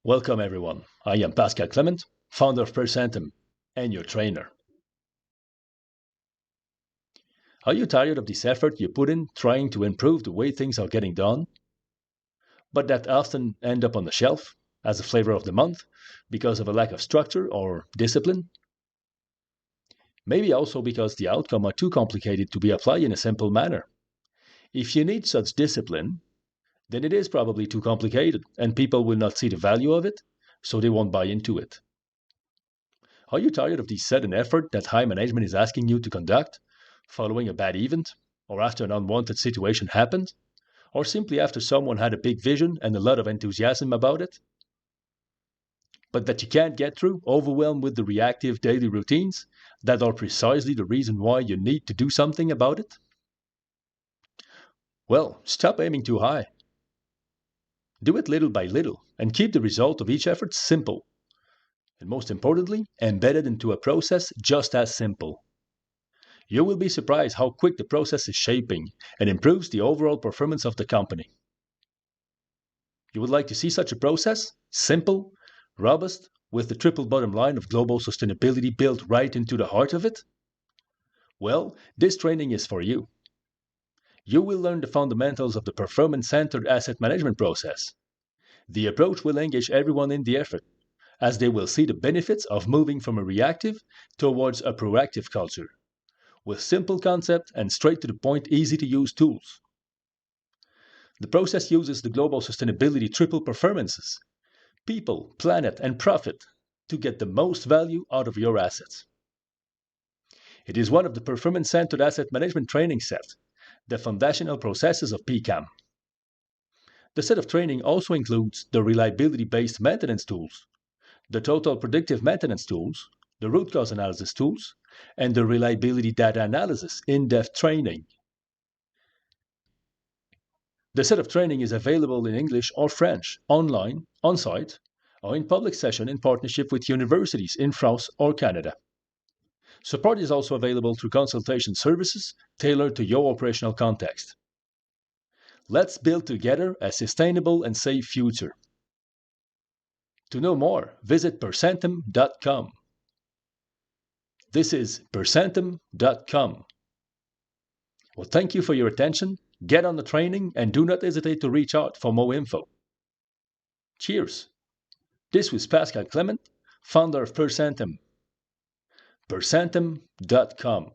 Welcome everyone. I am Pascal Clement, founder of preventive and your trainer. Are you tired of this effort you put in trying to improve the way things are getting done, but that often end up on the shelf as a flavor of the month because of a lack of structure or discipline? Maybe also because the outcome are too complicated to be applied in a simple manner. If you need such discipline, then it is probably too complicated and people will not see the value of it, so they won't buy into it. Are you tired of the sudden effort that high management is asking you to conduct, following a bad event, or after an unwanted situation happened, or simply after someone had a big vision and a lot of enthusiasm about it? But that you can't get through, overwhelmed with the reactive daily routines that are precisely the reason why you need to do something about it? Well, stop aiming too high. Do it little by little and keep the result of each effort simple. And most importantly, embedded into a process just as simple. You will be surprised how quick the process is shaping and improves the overall performance of the company. You would like to see such a process? Simple, robust, with the triple bottom line of global sustainability built right into the heart of it? Well, this training is for you. You will learn the fundamentals of the performance-centered asset management process. The approach will engage everyone in the effort, as they will see the benefits of moving from a reactive towards a proactive culture, with simple concept and straight to the point easy to use tools. The process uses the global sustainability triple performances: people, planet, and profit to get the most value out of your assets. It is one of the performance-centered asset management training set, the foundational processes of PCAM. The set of training also includes the reliability-based maintenance tools, the total predictive maintenance tools, the root cause analysis tools, and the reliability data analysis in-depth training. The set of training is available in English or French, online, on-site, or in public session in partnership with universities in France or Canada. Support is also available through consultation services tailored to your operational context. Let's build together a sustainable and safe future. To know more, visit percentum.com. This is percentum.com. Well, thank you for your attention. Get on the training and do not hesitate to reach out for more info. Cheers. This was Pascal Clement, founder of Percentum. Percentum.com.